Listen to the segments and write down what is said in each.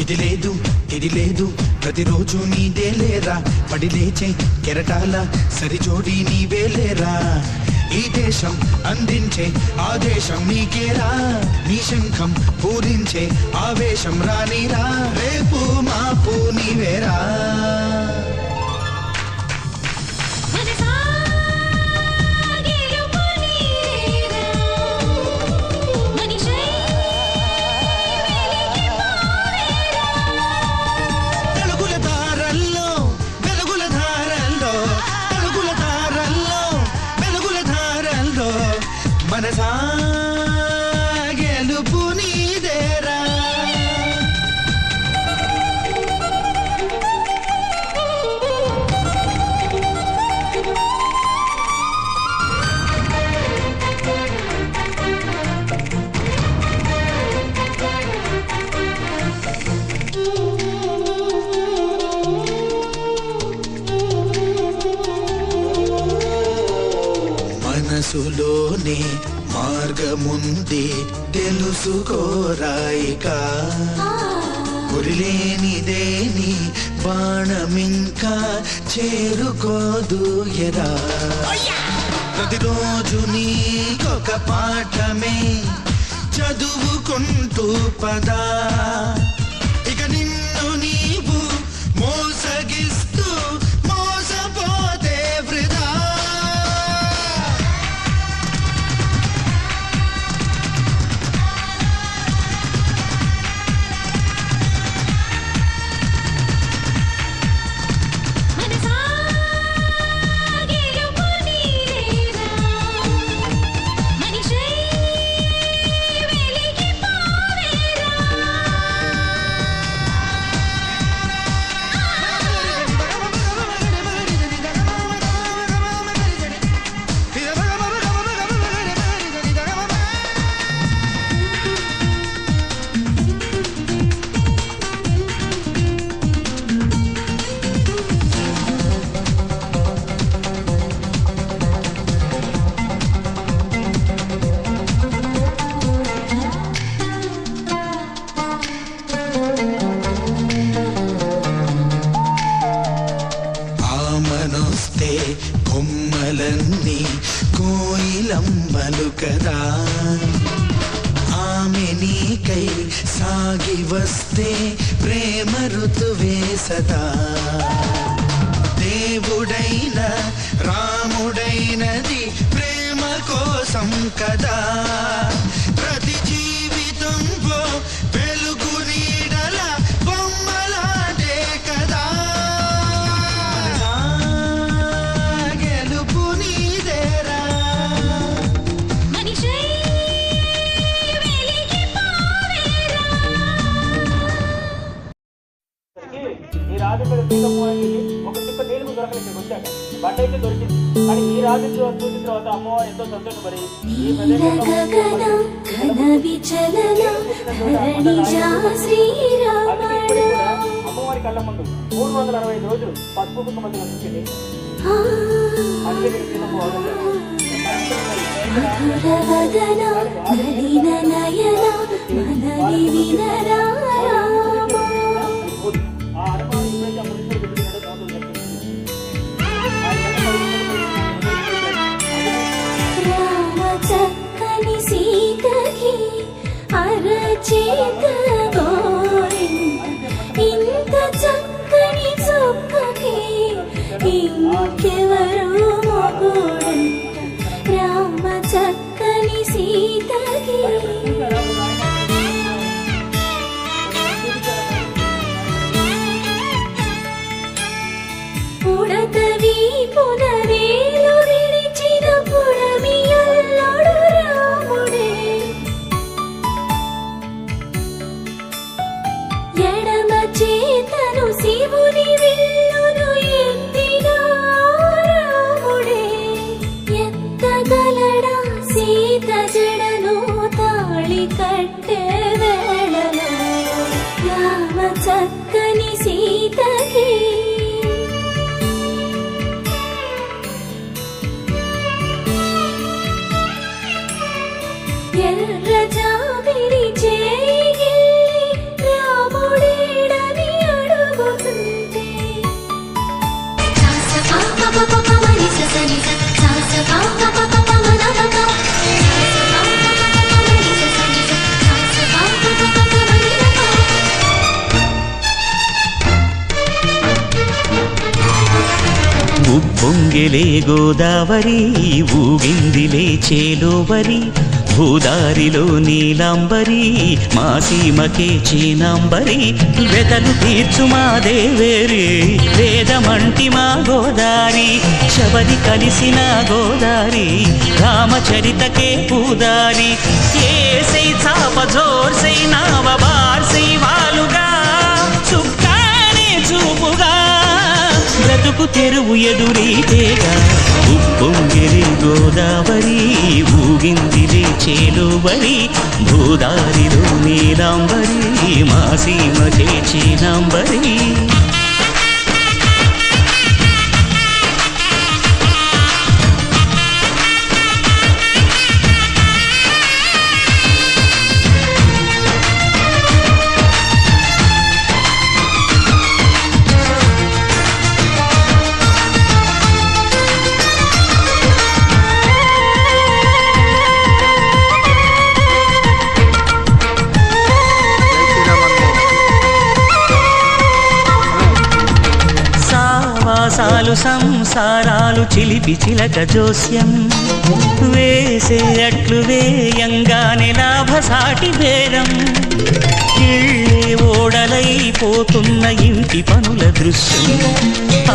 ఇది లేదు ఇది లేదు ప్రతిరోజు నీదే లేరా, పడి లేచే కెరటాల సరిజోడి నీవే లేరా. ఈ దేశం అందించే ఆదేశం నీకేరా, నీ శంఖం పూరించే ఆవేశం రానిరా, రేపు మాపు నీవేరా. మనసా గెలుపు నీదేరా. మనసులోనే మార్గముందే తెలుసుకోరాయికా, గురిలేనిదేని బాణమింకా చేరుకోదు ఎరా. ప్రతిరోజు నీకొక పాఠమే చదువుకుంటూ పదా, ఇక నిన్ను నీవు మోసగిస్తూ మోసపోతే వృధా. మనొస్తే కొమ్మలన్నీ కోయిలమ్మలు కదా, ఆమె నీకై సాగి వస్తే ప్రేమ ఋతువే సదా. దేవుడైన రాముడైనది ప్రేమ కోసం కదా, ప్రతి జీవితంలో వెలుగు నీడల బొమ్మలాడే కదా. ఈ రాజు మీద తీగపోయి ఒక చుక్క నీళ్లు దొరకలేదు వచ్చాక బండ అయితే దొరికింది. కానీ ఈ రాజు చూసిన తర్వాత అమ్మవారు ఎంతో సంతోషపడి ఈ అమ్మవారి కళ్ళ ముందు 365 రోజులు పసుపు కుంకుమ వచ్చింది. అందుకే చక్కని సీతకి అరచేత ఇంత చక్కని చొక్కకి ఇంకెవరు మొగుడంట, రామ చక్కని సీతకి. పుడతవి పునవేలు విడిచిన పుడమియల్లుడు రాముడే, ఎడమ చేతను శివుని విల్లును ఎత్తిన రాముడే, ఎత్తగలడా సీత జడను తాళి కట్టే వేళలో, రామ చక్కని సీతకి. ఎర్ర జాబిలి చేయి రాముడే ఉప్పొంగెలే గోదావరి ఊగిందిలే చేలోవరి భూదారిలో నీలాంబరి మా సీమకే చీనాంబరి వెతలు తీర్చు మా దేవేరి వేదమంటి మా గోదారి శబరి కలిసిన గోదారి రామచరితకే పూదారి ఏసై చాప జోర్సై నావ బార్సై వాలుగా చుక్కానే చూపుగా బ్రతుకు తెరువు ఎదురీతేగా ఉప్పొంగిరి గోదావరి ఊగిందిలే చేలోవరి భూదారిలో నీలాంబరి మా సీమకే చీనాంబరి సాలు సంసారాలు చిలిపి చిలక జోస్యం వేసే అట్లు వేయంగానే లాభసాటి బేరం ఇళ్ళే ఓడలైపోతున్న ఇంటి పనుల దృశ్యం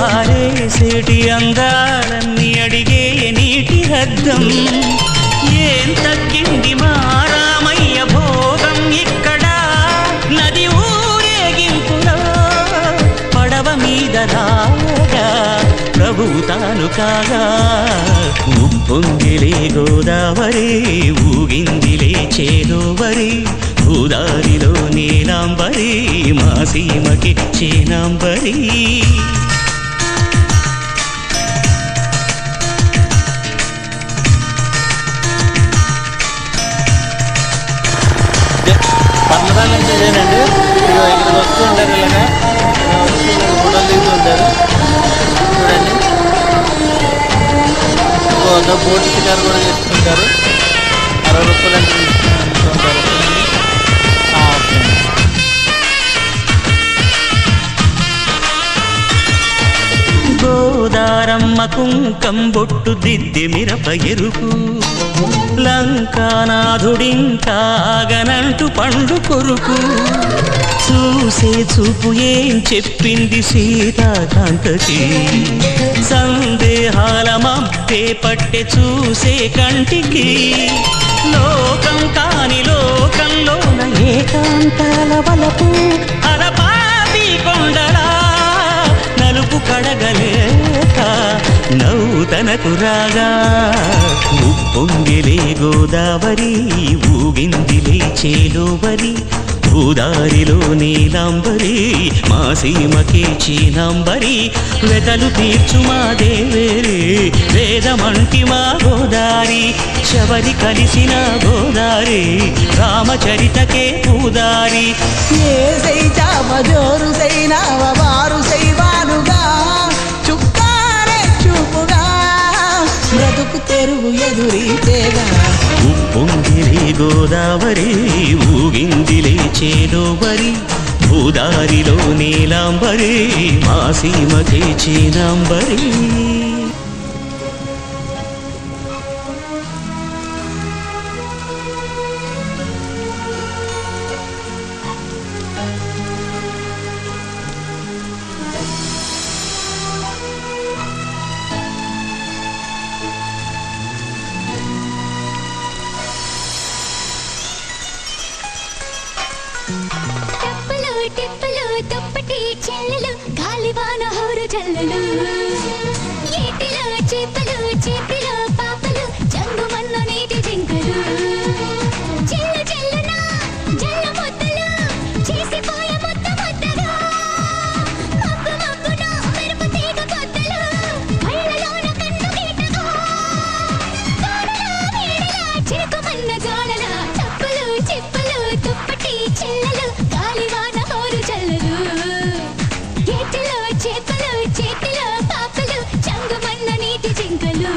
ఆరేసేటి అందాలన్నీ అడిగే నీటి రద్దం ఏం తగ్గింది మా రామయ్య భోగం ఇక్కడ నది ఊరేగింపులో పడవ మీద రాగా ప్రభువు తాను కాగా ఉప్పొంగిలే గోదావరి ఊగిందిలే చేలోవరి భూదారిలో నీలాంబరి మా సీమకి చీనాంబరి పర్ణదానం నుంచి ఇదేనండి. ఇక్కడికి వస్తూ ఉంటారు, ఇలాగా ఫోటోలు దిగుతూ ఉంటారు. చూడండి, బోట్ షికారు కూడా చేస్తుంటారు. 60 రూపాయలు అంటే తీసుకుంటారు. గోదారమ్మ కుంకం బొట్టు దిద్ది మిరప ఎరుపు లంకానాథుడింకాగనంటూ పండు కొరుకు చూసే చూపు ఏం చెప్పింది సీతాకాంతకి సందేహాల మప్పే పట్టె చూసే కంటికి లోకం కాని లోకంలోన ఏకాంతాల వలపు అలపాపి కొండలా నలుపు కడగలేక నౌతనకు రాగా ఉప్పొంగిలే గోదావరి ఊగిందిలే చేలోవరి భూదారిలో నీలాంబరి మా సీమకే చీనాంబరి వెతలు తీర్చు మా దేవేరి వేదమంటి మా గోదారి శబరి కలిసిన గోదారి రామచరితకే పూదారి ఏసై చాప జోరు సైనావ వారు సైవాలుగా చుక్కారే చూపుగా బ్రతుకు తెరువు ఎదురీతేగా ఉప్పొంగిలే గోదావరి ఊగిందిలే చేలోవరి భూదారిలో నీలాంబరి మా సీమకే చీనాంబరి టప్పలు టిప్పలు దుప్పటి చెల్లెలు గాలివాన హోరు జల్లలు ఏటిలో చేపలు చేతిలో పాపలు జంగుమన్న నీటి జింకలు చెల్లు చెల్లున జల్ల ముద్దలు చేసిపోయే ముద్ద ముద్దగా మబ్బు మబ్బున మెరుపు తీగ పొద్దలు కళ్ళలోన కన్ను గీటగా తోడలా వేడలా చిరుకుమన్న జోడల టప్పలు చిప్పలు దుప్పటి చెల్లెలు గాలివాన హోరు జల్లలు ఏటిలో చేపలు చేతిలో పాపలు చంగుమన్న నీటి జింకలు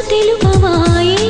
తెలుపవాయే